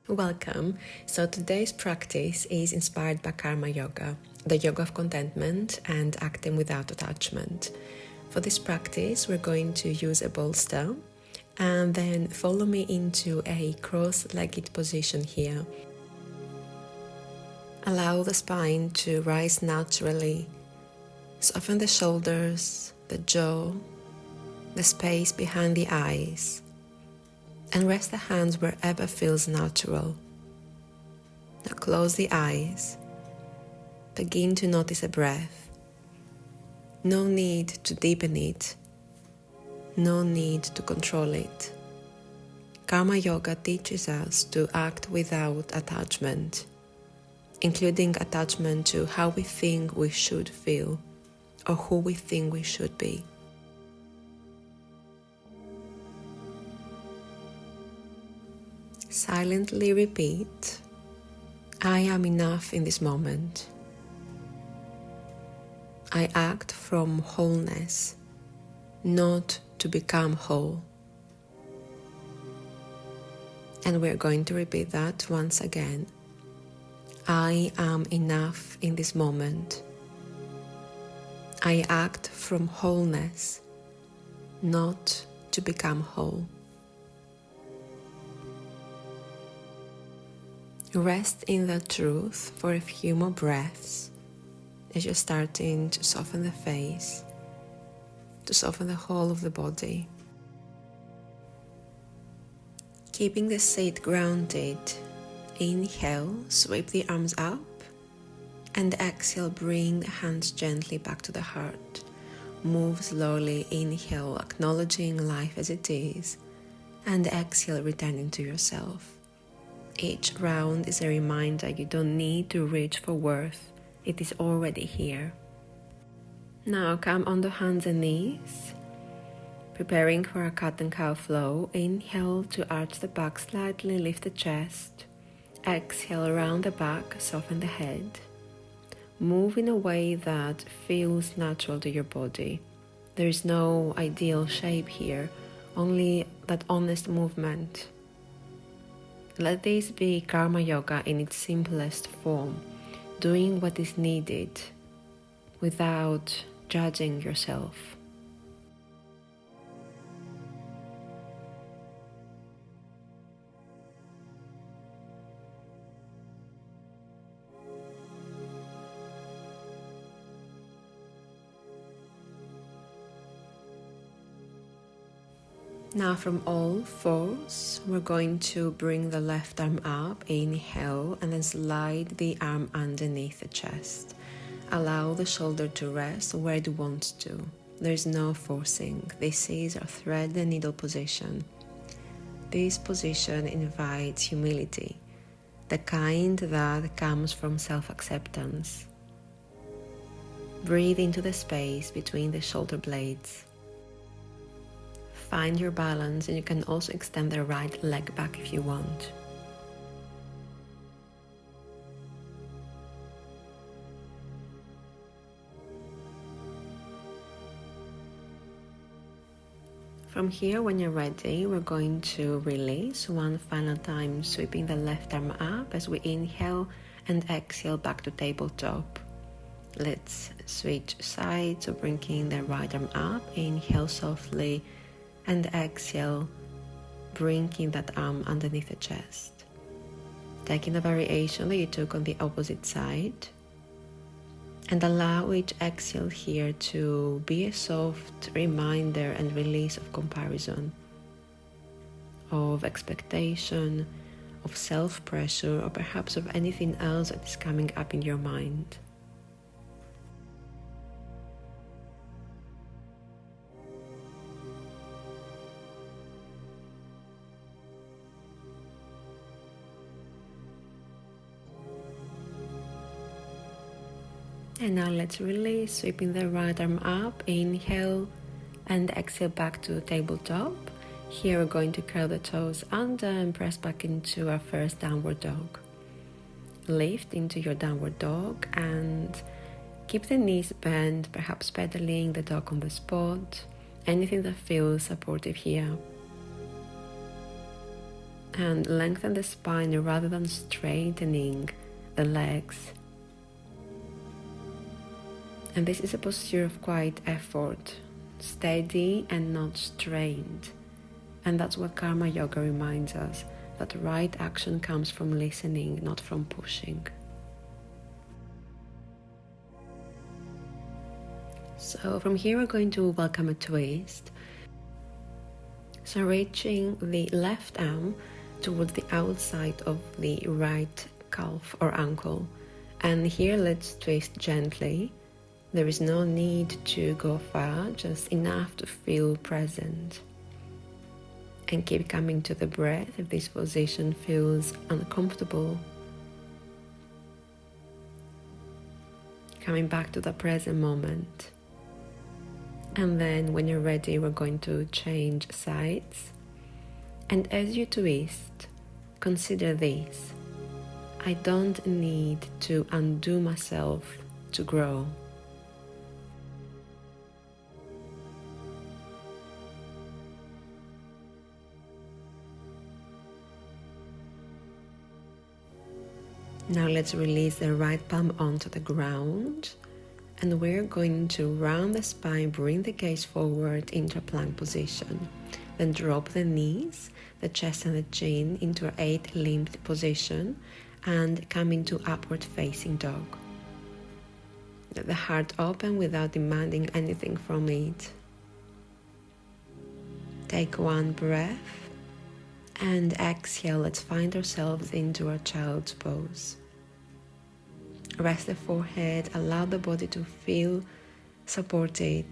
Welcome. So today's practice is inspired by Karma Yoga, the yoga of contentment and acting without attachment. For this practice, we're going to use a bolster and then follow me into a cross-legged position here. Allow the spine to rise naturally. Soften the shoulders, the jaw, the space behind the eyes, and rest the hands wherever feels natural. Now close the eyes. Begin to notice a breath. No need to deepen it. No need to control it. Karma Yoga teaches us to act without attachment, including attachment to how we think we should feel or who we think we should be. Silently repeat, I am enough in this moment. I act from wholeness, not to become whole. And we're going to repeat that once again. I am enough in this moment. I act from wholeness, not to become whole. Rest in that truth for a few more breaths as you're starting to soften the face, to soften the whole of the body. Keeping the seat grounded, inhale, sweep the arms up, and exhale, bring the hands gently back to the heart. Move slowly, inhale, acknowledging life as it is, and exhale, returning to yourself. Each round is a reminder you don't need to reach for worth. It is already here. Now come on the hands and knees. Preparing for a cat and cow flow. Inhale to arch the back slightly, lift the chest. Exhale, round the back, soften the head. Move in a way that feels natural to your body. There is no ideal shape here, only that honest movement. Let this be Karma Yoga in its simplest form, doing what is needed without judging yourself. Now from all fours, we're going to bring the left arm up, inhale, and then slide the arm underneath the chest. Allow the shoulder to rest where it wants to. There is no forcing. This is our thread and needle position. This position invites humility, the kind that comes from self-acceptance. Breathe into the space between the shoulder blades. Find your balance, and you can also extend the right leg back if you want. From here, when you're ready, we're going to release one final time, sweeping the left arm up as we inhale and exhale back to tabletop. Let's switch sides, so bringing the right arm up, inhale softly, and exhale, bringing that arm underneath the chest. Taking the variation that you took on the opposite side, and allow each exhale here to be a soft reminder and release of comparison, of expectation, of self-pressure, or perhaps of anything else that is coming up in your mind. And now let's release, sweeping the right arm up, inhale, and exhale back to tabletop. Here we're going to curl the toes under and press back into our first downward dog. Lift into your downward dog and keep the knees bent, perhaps pedaling the dog on the spot, anything that feels supportive here. and lengthen the spine rather than straightening the legs. And this is a posture of quiet effort, steady and not strained. And that's what Karma Yoga reminds us, that right action comes from listening, not from pushing. So from here we're going to welcome a twist. So reaching the left arm towards the outside of the right calf or ankle. And here let's twist gently. There is no need to go far, just enough to feel present. And keep coming to the breath if this position feels uncomfortable. Coming back to the present moment. And then when you're ready, we're going to change sides. And as you twist, consider this. I don't need to undo myself to grow. Now let's release the right palm onto the ground, and we're going to round the spine, bring the gaze forward into a plank position. Then drop the knees, the chest and the chin into an 8-limbed position and come into upward facing dog. Let the heart open without demanding anything from it. Take one breath. And exhale, let's find ourselves into a child's pose. Rest the forehead, allow the body to feel supported.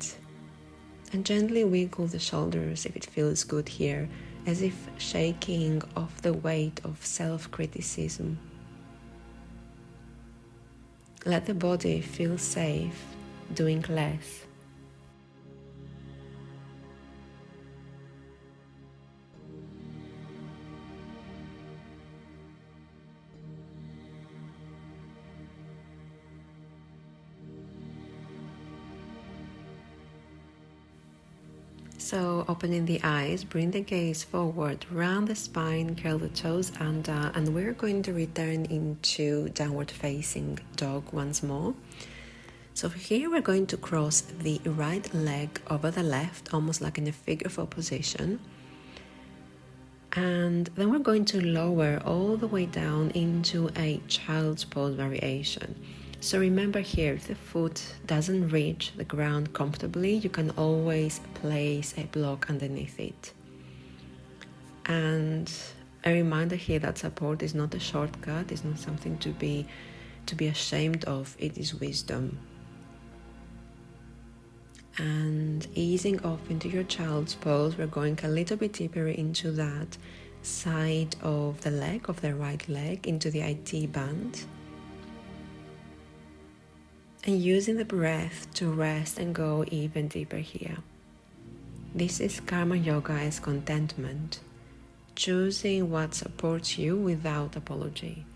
And gently wiggle the shoulders if it feels good here, as if shaking off the weight of self-criticism. Let the body feel safe, doing less. So opening the eyes, bring the gaze forward, round the spine, curl the toes under, and we're going to return into downward facing dog once more. So here we're going to cross the right leg over the left, almost like in a figure 4 position. And then we're going to lower all the way down into a child's pose variation. So remember here, if the foot doesn't reach the ground comfortably, you can always place a block underneath it. And a reminder here that support is not a shortcut, it's not something to be ashamed of, it is wisdom. And easing off into your child's pose, we're going a little bit deeper into that side of the leg, of the right leg, into the IT band. And using the breath to rest and go even deeper here. This is Karma Yoga as contentment, choosing what supports you without apology.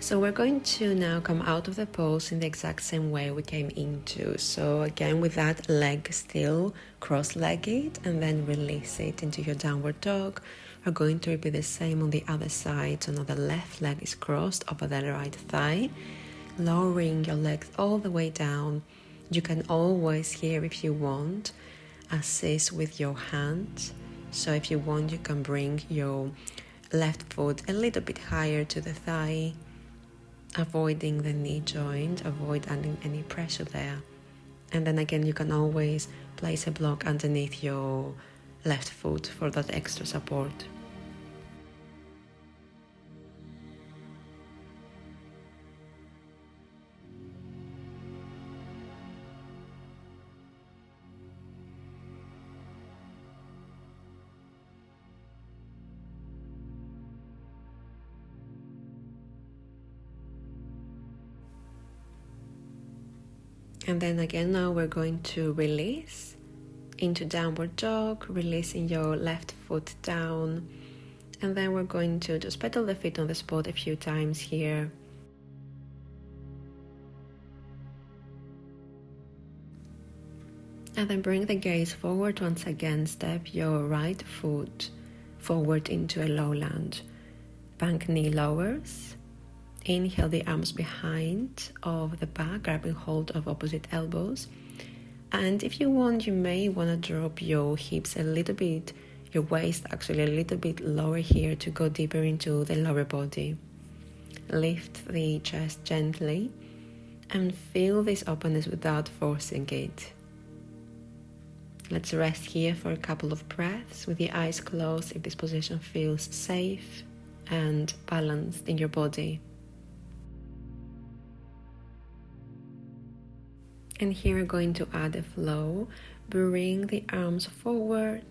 So we're going to now come out of the pose in the exact same way we came into. So again, with that leg still cross-legged, and then release it into your downward dog. We're going to repeat the same on the other side. So now the left leg is crossed over the right thigh, lowering your legs all the way down. You can always here, if you want, assist with your hand. So if you want, you can bring your left foot a little bit higher to the thigh, avoiding the knee joint, avoid any pressure there. And then again, you can always place a block underneath your left foot for that extra support. And then again, now we're going to release into downward dog, releasing your left foot down. And then we're going to just pedal the feet on the spot a few times here. And then bring the gaze forward once again. Step your right foot forward into a low lunge. Bank knee lowers. Inhale the arms behind of the back, grabbing hold of opposite elbows. And if you want, you may want to drop your hips a little bit, your waist actually a little bit lower here to go deeper into the lower body. Lift the chest gently and feel this openness without forcing it. Let's rest here for a couple of breaths with the eyes closed if this position feels safe and balanced in your body. And here we're going to add a flow. Bring the arms forward.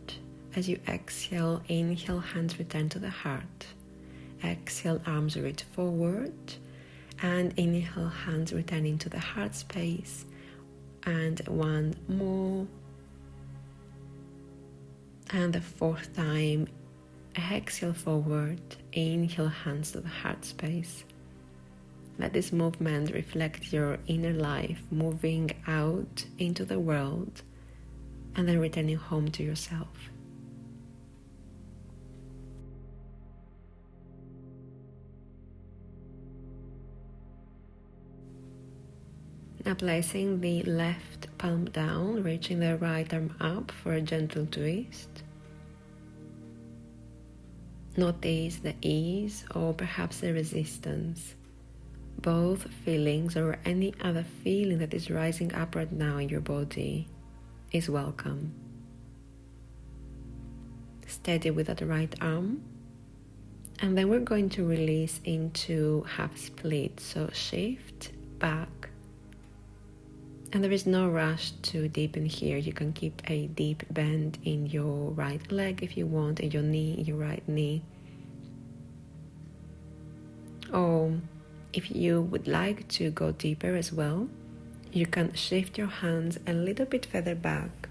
As you exhale, inhale, hands return to the heart. Exhale, arms reach forward. And inhale, hands return into the heart space. And one more. And the fourth time, exhale forward. Inhale, hands to the heart space. Let this movement reflect your inner life, moving out into the world and then returning home to yourself. Now placing the left palm down, reaching the right arm up for a gentle twist. Notice the ease or perhaps the resistance. Both feelings or any other feeling that is rising up right now in your body is welcome. Steady with that right arm. And then we're going to release into half split. So shift back. And there is no rush to deepen here. You can keep a deep bend in your right leg if you want, in your knee, in your right knee. Or if you would like to go deeper as well, you can shift your hands a little bit further back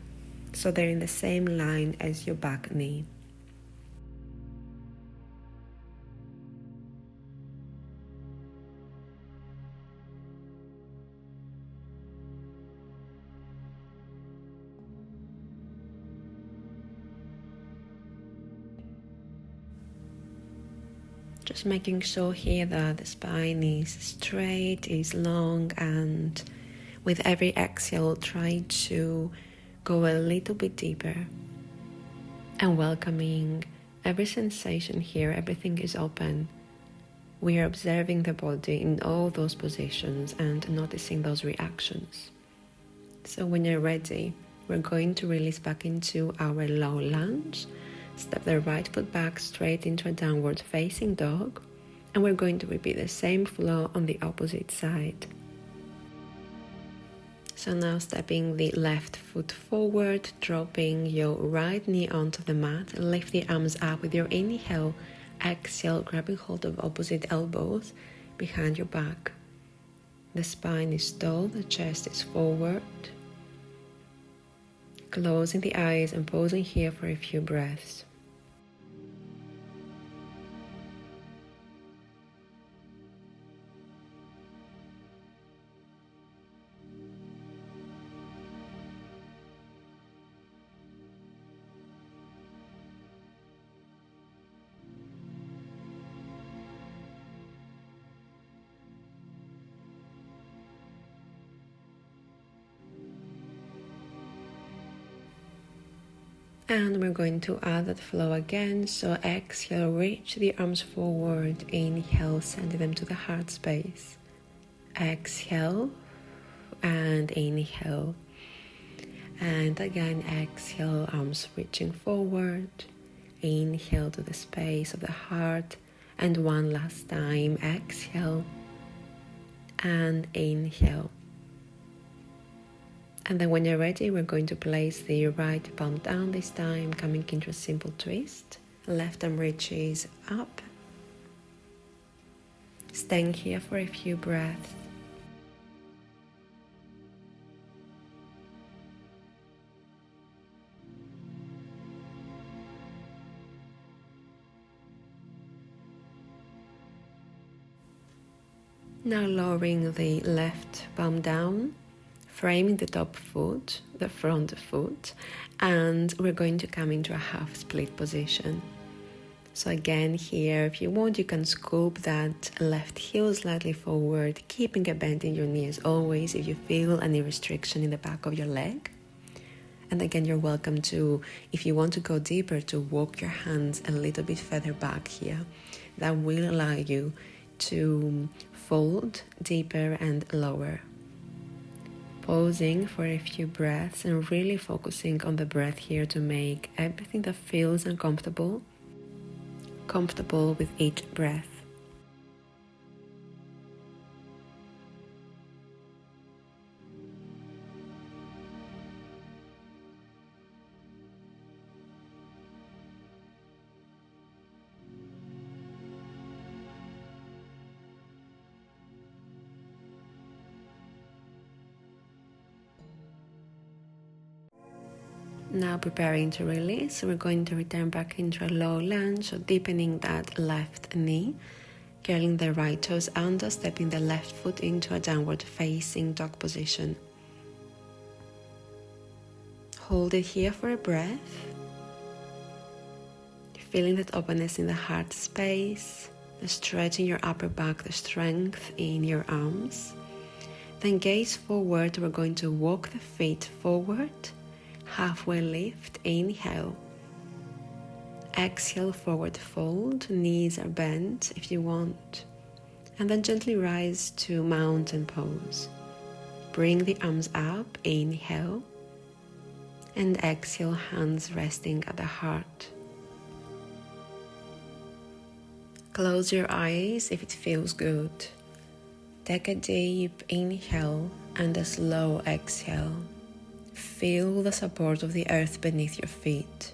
so they're in the same line as your back knee. Just making sure here that the spine is straight, is long, and with every exhale, try to go a little bit deeper and welcoming every sensation here. Everything is open. We are observing the body in all those positions and noticing those reactions. So when you're ready, we're going to release back into our low lunge. Step the right foot back straight into a downward facing dog, and we're going to repeat the same flow on the opposite side. So now stepping the left foot forward, dropping your right knee onto the mat, lift the arms up with your inhale, exhale, grabbing hold of opposite elbows behind your back. The spine is tall, the chest is forward. Closing the eyes and pausing here for a few breaths. And we're going to add that flow again. So exhale, reach the arms forward. Inhale, sending them to the heart space. Exhale and inhale. And again, exhale, arms reaching forward. Inhale to the space of the heart. And one last time, exhale and inhale. And then when you're ready, we're going to place the right palm down this time, coming into a simple twist. Left arm reaches up. Staying here for a few breaths. Now lowering the left palm down. framing the top foot, the front foot, and we're going to come into a half split position. So again here, if you want, you can scoop that left heel slightly forward, keeping a bend in your knee as always if you feel any restriction in the back of your leg. And again, you're welcome to, if you want to go deeper, to walk your hands a little bit further back here. That will allow you to fold deeper and lower. Pausing for a few breaths and really focusing on the breath here to make everything that feels uncomfortable comfortable with each breath. Now preparing to release, we're going to return back into a low lunge, so deepening that left knee, curling the right toes under, stepping the left foot into a downward facing dog position. Hold it here for a breath, feeling that openness in the heart space, the stretch in your upper back, the strength in your arms. Then gaze forward, we're going to walk the feet forward, halfway lift, inhale. Exhale, forward fold, knees are bent if you want. And then gently rise to mountain pose. Bring the arms up, inhale. And exhale, hands resting at the heart. Close your eyes if it feels good. Take a deep inhale and a slow exhale. Feel the support of the earth beneath your feet.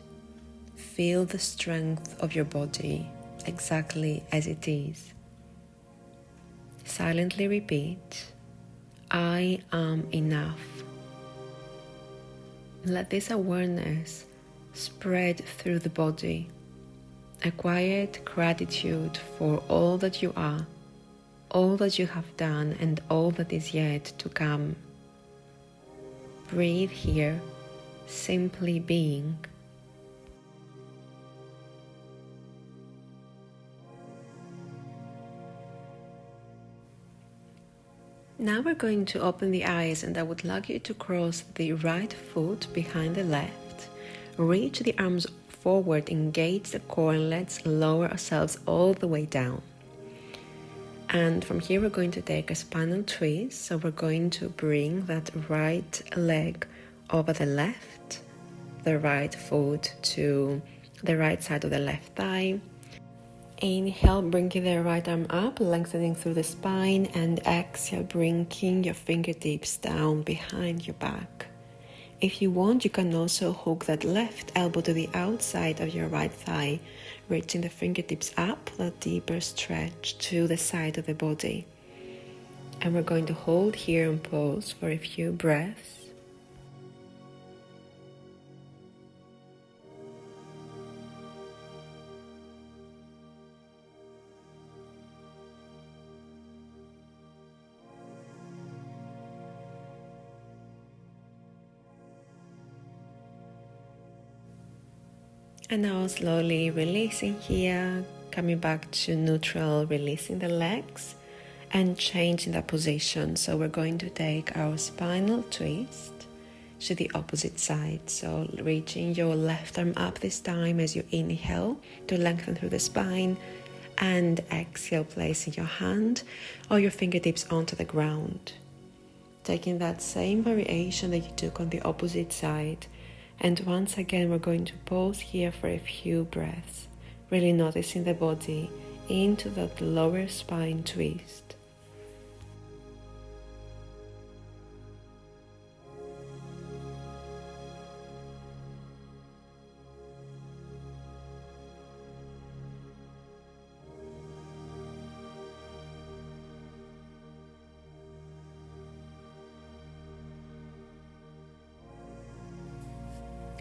Feel the strength of your body exactly as it is. Silently repeat, I am enough. Let this awareness spread through the body. A quiet gratitude for all that you are, all that you have done, and all that is yet to come. Breathe here, simply being. Now we're going to open the eyes, and I would like you to cross the right foot behind the left. Reach the arms forward, engage the core, and let's lower ourselves all the way down. And from here we're going to take a spinal twist. So we're going to bring that right leg over the left, the right foot to the right side of the left thigh. Inhale, bringing the right arm up, lengthening through the spine, and exhale, bringing your fingertips down behind your back. If you want, you can also hook that left elbow to the outside of your right thigh, reaching the fingertips up, that deeper stretch to the side of the body. And we're going to hold here and pause for a few breaths. And now slowly releasing here, coming back to neutral, releasing the legs and changing the position. So we're going to take our spinal twist to the opposite side. So reaching your left arm up this time as you inhale to lengthen through the spine, and exhale, placing your hand or your fingertips onto the ground. Taking that same variation that you took on the opposite side. And once again, we're going to pause here for a few breaths, really noticing the body into that lower spine twist.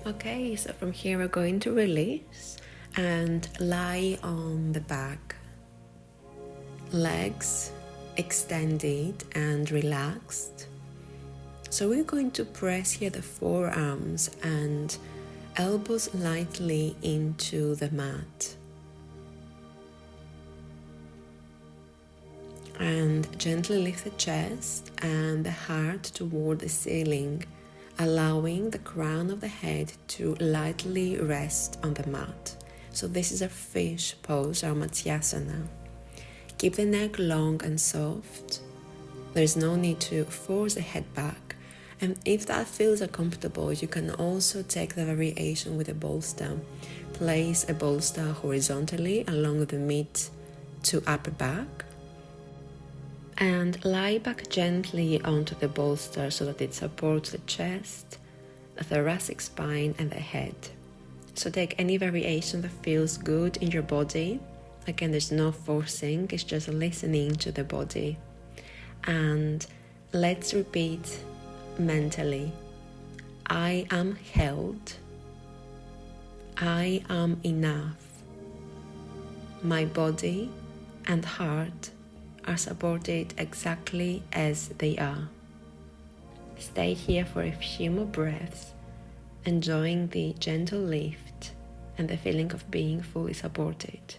Okay, so from here we're going to release and lie on the back. Legs extended and relaxed. So we're going to press here the forearms and elbows lightly into the mat. And gently lift the chest and the heart toward the ceiling, allowing the crown of the head to lightly rest on the mat. So this is a fish pose, our Matsyasana. Keep the neck long and soft. There's no need to force the head back. And if that feels uncomfortable, you can also take the variation with a bolster. Place a bolster horizontally along the mid to upper back and lie back gently onto the bolster so that it supports the chest, the thoracic spine and the head. So take any variation that feels good in your body. Again, there's no forcing, it's just listening to the body. And let's repeat mentally. I am held. I am enough. My body and heart are supported exactly as they are. Stay here for a few more breaths, enjoying the gentle lift and the feeling of being fully supported.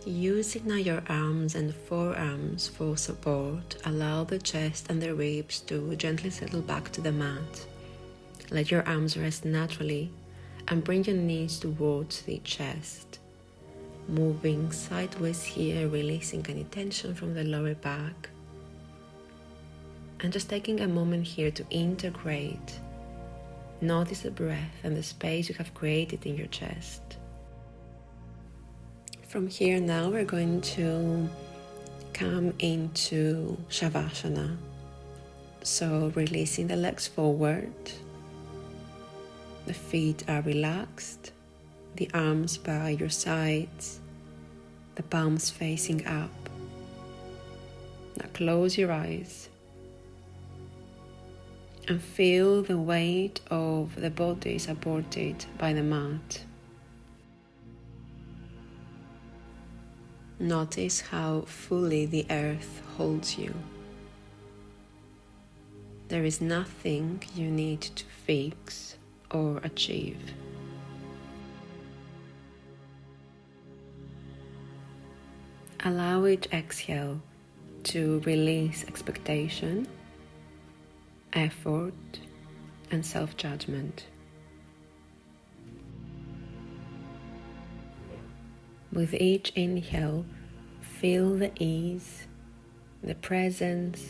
Using now your arms and forearms for support, allow the chest and the ribs to gently settle back to the mat. Let your arms rest naturally and bring your knees towards the chest. Moving sideways here, releasing any tension from the lower back. And just taking a moment here to integrate. Notice the breath and the space you have created in your chest. From here now we're going to come into Shavasana. So releasing the legs forward, the feet are relaxed, the arms by your sides, the palms facing up. Now close your eyes and feel the weight of the body supported by the mat. Notice how fully the earth holds you. There is nothing you need to fix or achieve. Allow each exhale to release expectation, effort, and self-judgment. With each inhale, feel the ease, the presence,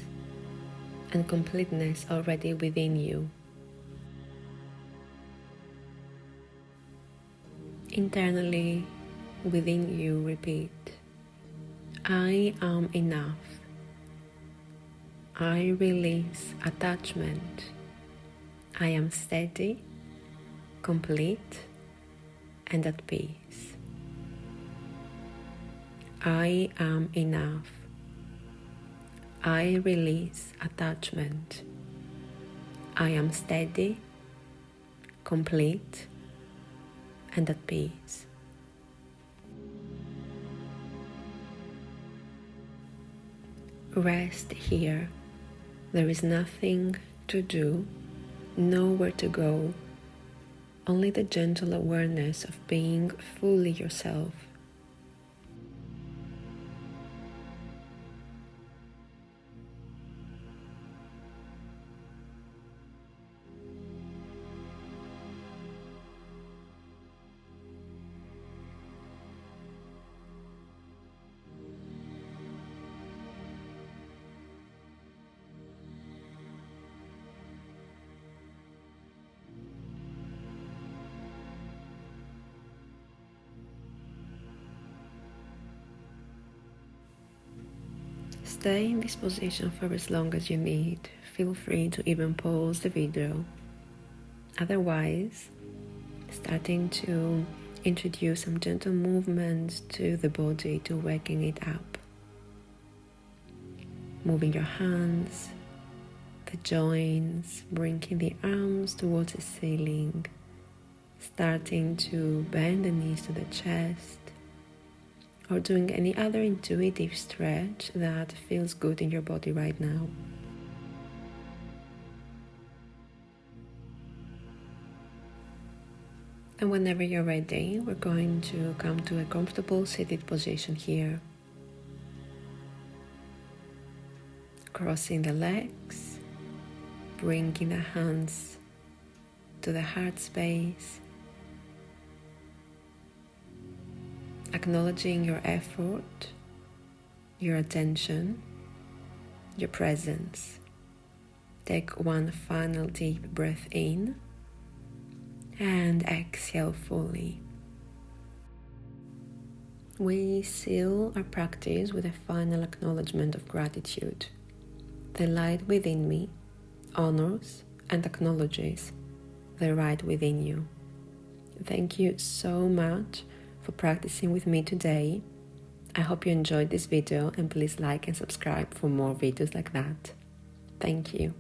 and completeness already within you. Internally, within you, repeat, I am enough. I release attachment. I am steady, complete, and at peace. I am enough. I release attachment. I am steady, complete, and at peace. Rest here. There is nothing to do, nowhere to go, only the gentle awareness of being fully yourself. Stay in this position for as long as you need. Feel free to even pause the video. Otherwise, starting to introduce some gentle movements to the body to waking it up. Moving your hands, the joints, bringing the arms towards the ceiling, starting to bend the knees to the chest, or doing any other intuitive stretch that feels good in your body right now. And whenever you're ready, we're going to come to a comfortable seated position here. Crossing the legs, bringing the hands to the heart space, acknowledging your effort, your attention, your presence. Take one final deep breath in and exhale fully. We seal our practice with a final acknowledgement of gratitude. The light within me honors and acknowledges the right within you. Thank you so much for practicing with me today. I hope you enjoyed this video, and please like and subscribe for more videos like that. Thank you.